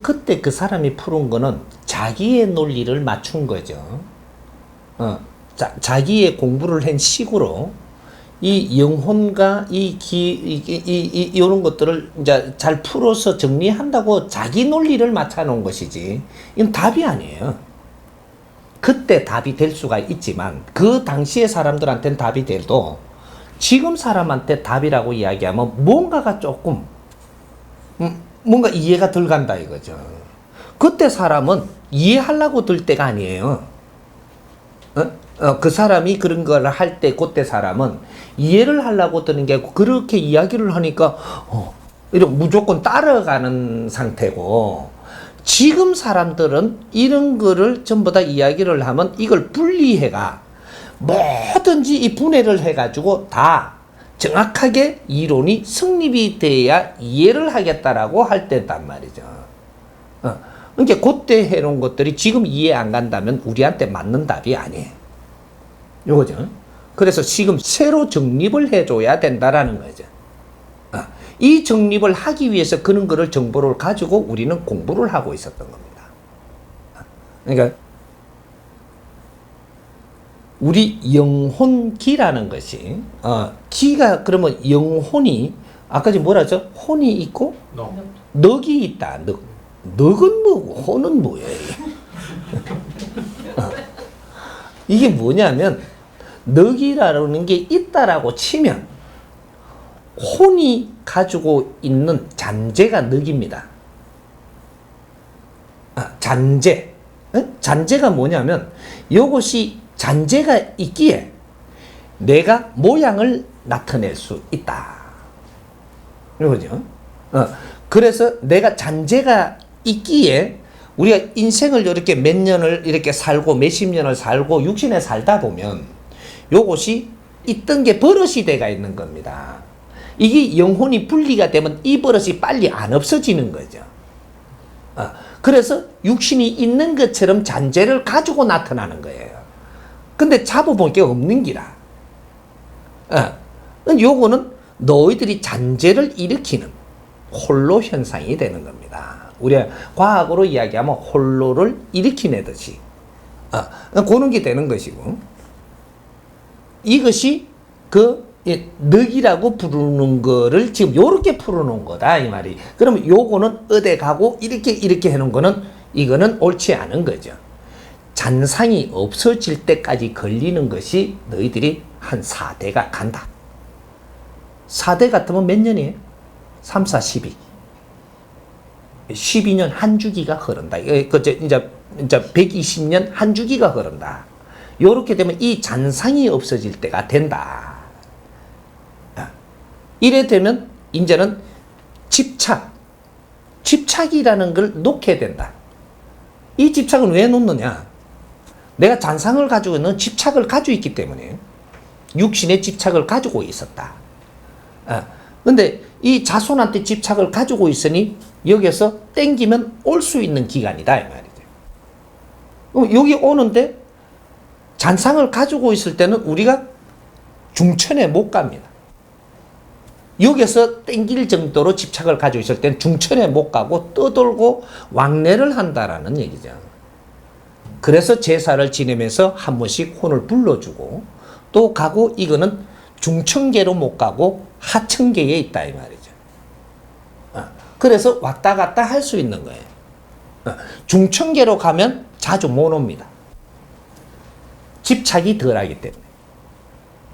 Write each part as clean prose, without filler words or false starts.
그때 그 사람이 푸는 거는 자기의 논리를 맞춘 거죠. 자기의 공부를 한 식으로 이 영혼과 이런 것들을 이제 잘 풀어서 정리한다고 자기 논리를 맞춰놓은 것이지. 이건 답이 아니에요. 그때 답이 될 수가 있지만 그 당시의 사람들한테는 답이 돼도 지금 사람한테 답이라고 이야기하면 뭔가가 조금 뭔가 이해가 덜 간다 이거죠. 그때 사람은 이해하려고 들 때가 아니에요. 그 사람이 그런 걸 할 때 그때 사람은 이해를 하려고 드는 게 아니고 그렇게 이야기를 하니까 이런 무조건 따라가는 상태고, 지금 사람들은 이런 거를 전부 다 이야기를 하면 이걸 분리해가 뭐든지 이 분해를 해가지고 다 정확하게 이론이 성립이 돼야 이해를 하겠다라고 할 때단 말이죠. 그러니까 그때 해놓은 것들이 지금 이해 안 간다면 우리한테 맞는 답이 아니에요. 요거죠. 그래서 지금 새로 정립을 해줘야 된다라는 거죠. 이 정립을 하기 위해서 그런 거를 정보를 가지고 우리는 공부를 하고 있었던 겁니다. 그러니까 우리 영혼기라는 것이 기가 그러면 영혼이 아까 지금 뭐라죠? 혼이 있고 넉이 있다. 넉은 뭐고 혼은 뭐예요? 이게 뭐냐면 넉이라는 게 있다라고 치면 혼이 가지고 있는 잔재가 넉입니다. 잔재. 잔재가 뭐냐면 이것이 잔재가 있기에 내가 모양을 나타낼 수 있다. 이거죠. 그래서 내가 잔재가 있기에 우리가 인생을 이렇게 몇 년을 이렇게 살고 몇십 년을 살고 육신에 살다 보면 요것이 있던 게 버릇이 돼가 있는 겁니다. 이게 영혼이 분리가 되면 이 버릇이 빨리 안 없어지는 거죠. 그래서 육신이 있는 것처럼 잔재를 가지고 나타나는 거예요. 근데 잡아볼 게 없는 기라. 요거는 너희들이 잔재를 일으키는 홀로 현상이 되는 겁니다. 우리가 과학으로 이야기하면 홀로를 일으키내듯이 그런 게 되는 것이고, 이것이 넉이라고 부르는 거를 지금 요렇게 풀어놓은 거다 이 말이. 그러면 요거는 어디 가고 이렇게 해놓은 거는 이거는 옳지 않은 거죠. 잔상이 없어질 때까지 걸리는 것이 너희들이 한 4대가 간다. 4대 같으면 몇 년이에요? 3, 4, 12. 12년 한 주기가 흐른다. 이제 120년 한 주기가 흐른다. 요렇게 되면 이 잔상이 없어질 때가 된다. 이래 되면 이제는 집착이라는 걸 놓게 된다. 이 집착은 왜 놓느냐? 내가 잔상을 가지고 있는 집착을 가지고 있기 때문에 육신의 집착을 가지고 있었다. 근데 이 자손한테 집착을 가지고 있으니 여기서 땡기면 올 수 있는 기간이다 이 말이죠. 여기 오는데 잔상을 가지고 있을 때는 우리가 중천에 못 갑니다. 여기서 땡길 정도로 집착을 가지고 있을 때는 중천에 못 가고 떠돌고 왕래를 한다라는 얘기죠. 그래서 제사를 지내면서 한 번씩 혼을 불러주고 또 가고, 이거는 중천계로 못 가고 하천계에 있다 이 말이죠. 그래서 왔다 갔다 할 수 있는 거예요. 중천계로 가면 자주 못 옵니다. 집착이 덜하기 때문에.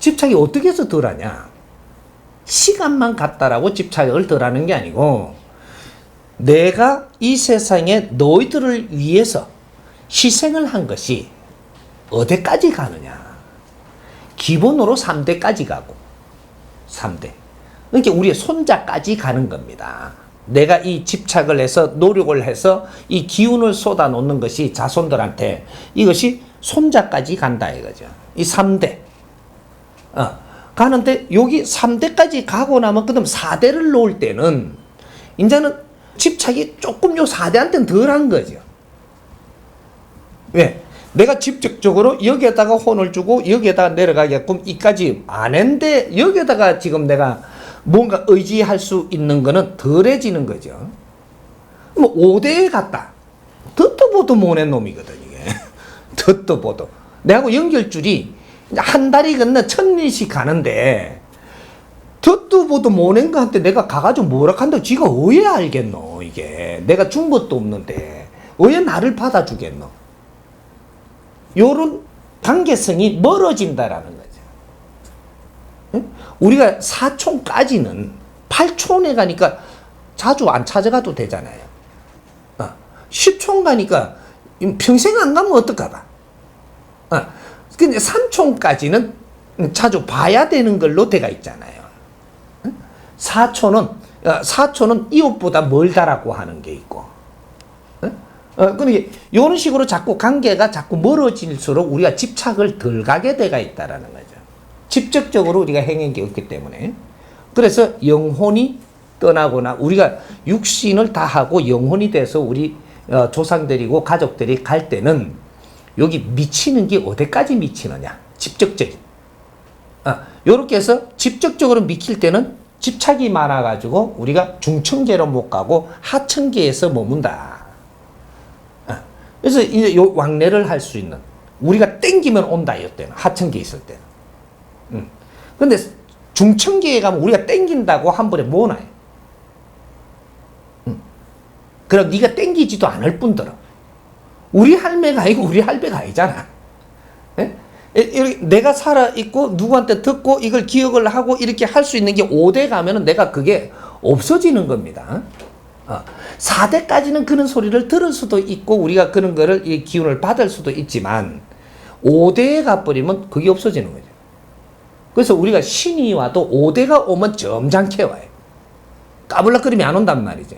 집착이 어떻게 해서 덜하냐? 시간만 갔다라고 집착을 덜하는 게 아니고, 내가 이 세상에 너희들을 위해서 희생을 한 것이 어디까지 가느냐? 기본으로 3대까지 가고, 3대. 그러니까 우리의 손자까지 가는 겁니다. 내가 이 집착을 해서 노력을 해서 이 기운을 쏟아 놓는 것이 자손들한테 이것이 손자까지 간다 이거죠. 이 3대. 가는데 여기 3대까지 가고 나면 그다음 4대를 놓을 때는 이제는 집착이 조금 요 4대한테는 덜한 거죠. 왜? 내가 직접적으로 여기에다가 혼을 주고 여기에다가 내려가게끔 이까지 안 했는데 여기에다가 지금 내가 뭔가 의지할 수 있는 거는 덜해지는 거죠. 뭐 5대에 갔다. 듣도 보도 못한 놈이거든 이게. 듣도 보도. 내하고 연결줄이 한 다리 건너 1000리씩 가는데 듣도 보도 못한 거한테 내가 가가지고 뭐라 한다고 지가 왜 알겠노 이게. 내가 준 것도 없는데 왜 나를 받아주겠노. 요런 관계성이 멀어진다라는 거죠. 응? 우리가 4촌까지는 8촌에 가니까 자주 안 찾아가도 되잖아요. 10촌 가니까 평생 안 가면 어떡하봐. 근데 3촌까지는 자주 봐야 되는 걸로 돼가 있잖아요. 4촌은 이웃보다 멀다라고 하는 게 있고. 그러니까 이런 식으로 자꾸 관계가 자꾸 멀어질수록 우리가 집착을 덜 가게 돼가 있다라는 거죠. 직접적으로 우리가 행한 게 없기 때문에. 그래서 영혼이 떠나거나 우리가 육신을 다하고 영혼이 돼서 우리 조상들이고 가족들이 갈 때는 여기 미치는 게 어디까지 미치느냐. 직접적인. 요렇게 해서 직접적으로 미칠 때는 집착이 많아가지고 우리가 중층계로 못 가고 하층계에서 머문다. 그래서 이제 요 왕래를 할 수 있는 우리가 땡기면 온다 이때는 하층계에 있을 때는. 근데 중층계에 가면 우리가 땡긴다고 한 번에 못 와요. 그럼 네가 땡기지도 않을 뿐더러 우리 할매가 아니고 우리 할배가 아니잖아. 내가 살아있고 누구한테 듣고 이걸 기억을 하고 이렇게 할 수 있는 게 5대 가면은 내가 그게 없어지는 겁니다. 4대까지는 그런 소리를 들을 수도 있고 우리가 그런 거를 이 기운을 받을 수도 있지만 5대에 가버리면 그게 없어지는 거죠. 그래서 우리가 신이 와도 5대가 오면 점잖게 와요. 까불락거리면 안 온단 말이죠.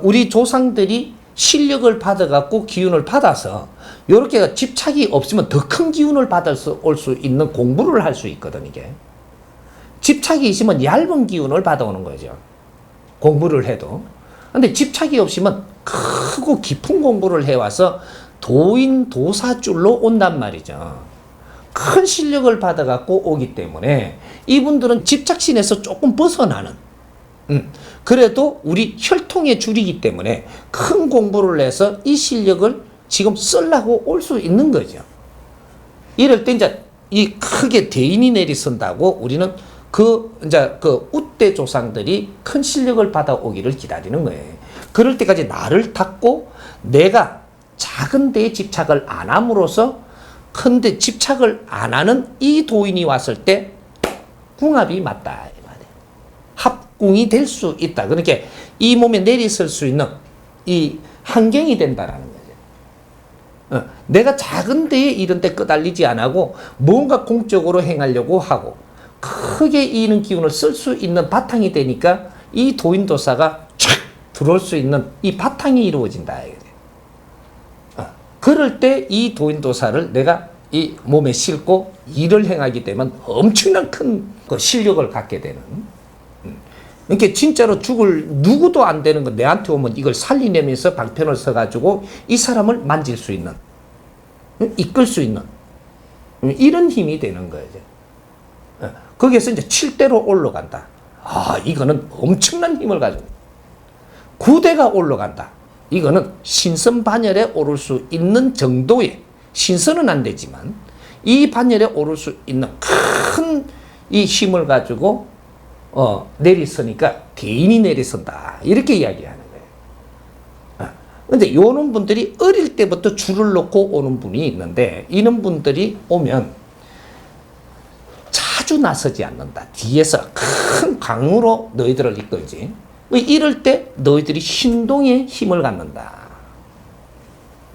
우리 조상들이 실력을 받아갖고 기운을 받아서 이렇게 집착이 없으면 더 큰 기운을 받을 수 올 수 있는 공부를 할 수 있거든 이게. 집착이 있으면 얇은 기운을 받아오는 거죠. 공부를 해도. 근데 집착이 없으면 크고 깊은 공부를 해와서 도인 도사줄로 온단 말이죠. 큰 실력을 받아갖고 오기 때문에 이분들은 집착신에서 조금 벗어나는 그래도 우리 혈통의 줄이기 때문에 큰 공부를 해서 이 실력을 지금 쓰려고 올 수 있는 거죠. 이럴 때 이제 이 크게 대인이 내리선다고 우리는 그 우대 조상들이 큰 실력을 받아오기를 기다리는 거예요. 그럴 때까지 나를 닫고 내가 작은 데에 집착을 안 함으로써 큰 데 집착을 안 하는 이 도인이 왔을 때 궁합이 맞다 이 말이에요. 합궁이 될 수 있다. 그러니까 이 몸에 내리설 수 있는 이 환경이 된다라는 거죠. 내가 작은 데에 이런 데 끄달리지 안 하고 뭔가 공적으로 행하려고 하고 크게 이는 기운을 쓸 수 있는 바탕이 되니까 이 도인도사가 촥 들어올 수 있는 이 바탕이 이루어진다. 그럴 때 이 도인도사를 내가 이 몸에 싣고 일을 행하게 되면 엄청난 큰 그 실력을 갖게 되는. 그러니까 진짜로 죽을 누구도 안 되는 거 내한테 오면 이걸 살리내면서 방편을 써가지고 이 사람을 만질 수 있는, 이끌 수 있는 이런 힘이 되는 거예요. 거기에서 이제 7대로 올라간다. 이거는 엄청난 힘을 가지고 9대가 올라간다. 이거는 신선 반열에 오를 수 있는 정도의, 신선은 안 되지만 이 반열에 오를 수 있는 큰 이 힘을 가지고 내리서니까 대인이 내리선다. 이렇게 이야기하는 거예요. 근데 요런 분들이 어릴 때부터 줄을 놓고 오는 분이 있는데 이런 분들이 오면 자주 나서지 않는다. 뒤에서 큰 강으로 너희들을 이끌지. 이럴 때 너희들이 신동에 힘을 갖는다.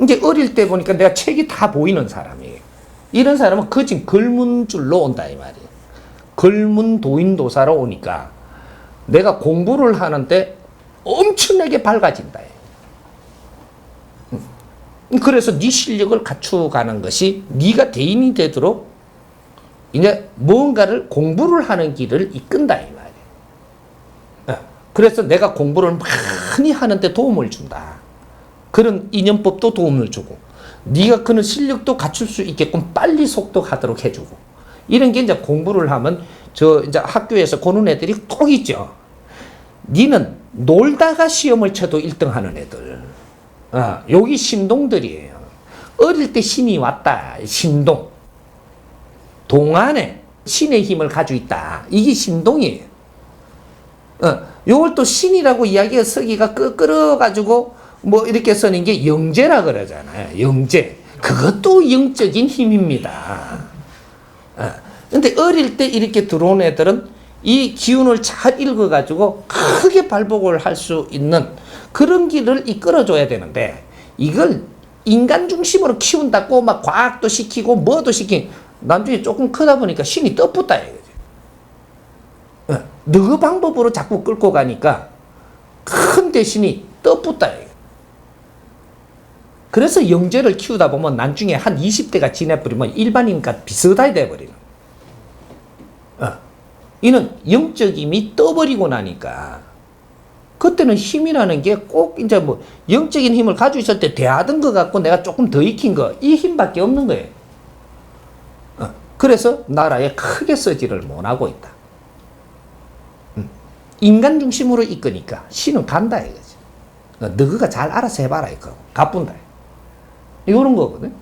이제 어릴 때 보니까 내가 책이 다 보이는 사람이에요. 이런 사람은 거진 걸문줄로 온다 이 말이에요. 걸문 도인도사로 오니까 내가 공부를 하는데 엄청나게 밝아진다. 그래서 네 실력을 갖추어가는 것이 네가 대인이 되도록 이제 뭔가를 공부를 하는 길을 이끈다 이 말이에요. 그래서 내가 공부를 많이 하는데 도움을 준다. 그런 인연법도 도움을 주고 네가 그런 실력도 갖출 수 있게끔 빨리 속독하도록 해주고 이런 게 이제 공부를 하면 이제 학교에서 고는 애들이 꼭 있죠. 니는 놀다가 시험을 쳐도 1등 하는 애들. 여기 신동들이에요. 어릴 때 신이 왔다. 신동. 동안에 신의 힘을 가지고 있다. 이게 신동이에요. 요걸 또 신이라고 이야기가 서기가 끌어가지고 뭐 이렇게 쓰는 게 영재라 그러잖아요. 영재. 그것도 영적인 힘입니다. 근데 어릴 때 이렇게 들어온 애들은 이 기운을 잘 읽어가지고 크게 발복을 할 수 있는 그런 길을 이끌어줘야 되는데 이걸 인간 중심으로 키운다고 막 과학도 시키고 뭐도 시키고 나중에 조금 크다 보니까 신이 떠붙다 이거지. 너 방법으로 자꾸 끌고 가니까 큰 대신이 떠붙다 이거. 그래서 영재를 키우다 보면 나중에 한 20대가 지내버리면 일반인과 비슷하게 돼버리는. 이는 영적임이 떠버리고 나니까 그때는 힘이라는 게 꼭 이제 뭐 영적인 힘을 가지고 있을 때 대하던 것 같고 내가 조금 더 익힌 거 이 힘밖에 없는 거예요. 그래서 나라에 크게 쓰지를 못하고 있다. 인간 중심으로 이끄니까 신은 간다 이거지. 너가 잘 알아서 해봐라 이거. 가뿐다. 이런 거거든.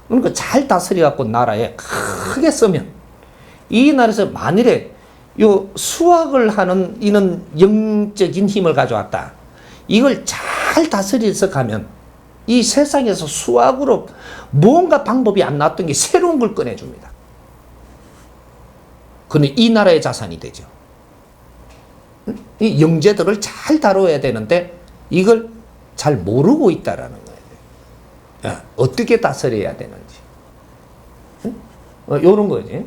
그러니까 잘 다스려갖고 나라에 크게 쓰면 이 나라에서 만일에 요 수학을 하는 이는 영적인 힘을 가져왔다. 이걸 잘 다스려서 가면 이 세상에서 수학으로 뭔가 방법이 안 나왔던 게 새로운 걸 꺼내줍니다. 그는 이 나라의 자산이 되죠. 이 영재들을 잘 다뤄야 되는데 이걸 잘 모르고 있다라는 거예요. 어떻게 다스려야 되는지. 요런 거지.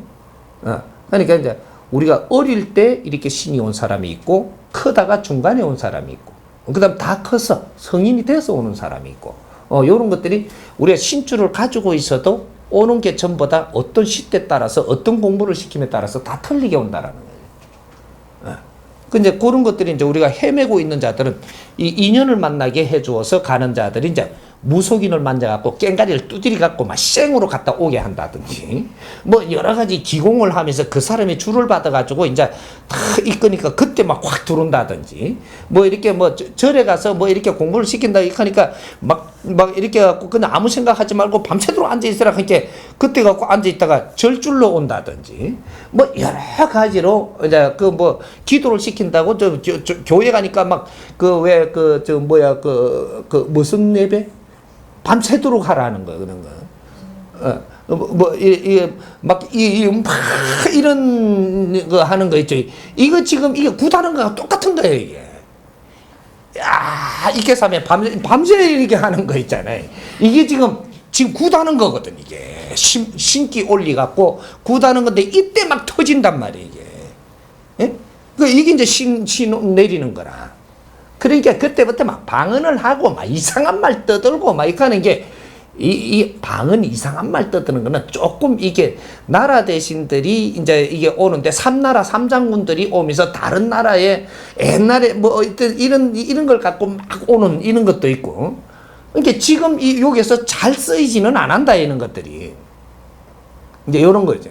그러니까 이제 우리가 어릴 때 이렇게 신이 온 사람이 있고 크다가 중간에 온 사람이 있고 그다음 다 커서 성인이 돼서 오는 사람이 있고 요런 것들이 우리가 신주를 가지고 있어도 오는 게 전부 다 어떤 시대에 따라서 어떤 공부를 시킴에 따라서 다 틀리게 온다라는 거예요. 근데 그런 것들이 이제 우리가 헤매고 있는 자들은 이 인연을 만나게 해주어서 가는 자들이 이제 무속인을 만져갖고 깽가리를 두드리갖고 막 생으로 갖다 오게 한다든지 뭐 여러 가지 기공을 하면서 그 사람이 줄을 받아가지고 이제 다 이끄니까 그때 막 확 들어온다든지 뭐 이렇게 뭐 절에 가서 뭐 이렇게 공부를 시킨다 하니까 막 이렇게 갖고 그냥 아무 생각하지 말고 밤새도록 앉아있으라 하니까 그때 갖고 앉아있다가 절줄로 온다든지 뭐 여러 가지로 이제 그 뭐 기도를 시킨다고 저 교회 가니까 막 그 왜 그 저 뭐야 그 무슨 예배 밤새도록 하라는 거 그런 거. 막 이런 거 하는 거 있죠. 이거 지금 이게 굿하는 거랑 똑같은 거예요 이게. 야 이렇게 하면 밤새 이렇게 하는 거 있잖아요. 이게 지금 굿하는 거거든 이게. 신기 올리 갖고 굿하는 건데 이때 막 터진단 말이에요 이게. 예? 이게 이제 신 내리는 거라. 그러니까 그때부터 막 방언을 하고 막 이상한 말 떠들고 막 이렇게 하는 게 이 방언 이상한 말 떠드는 거는 조금 이게 나라 대신들이 이제 이게 오는데 삼나라 삼장군들이 오면서 다른 나라에 옛날에 뭐 이런 걸 갖고 막 오는 이런 것도 있고 그러니까 지금 여기서 잘 쓰이지는 않는다 이런 것들이 이제 이런 거죠.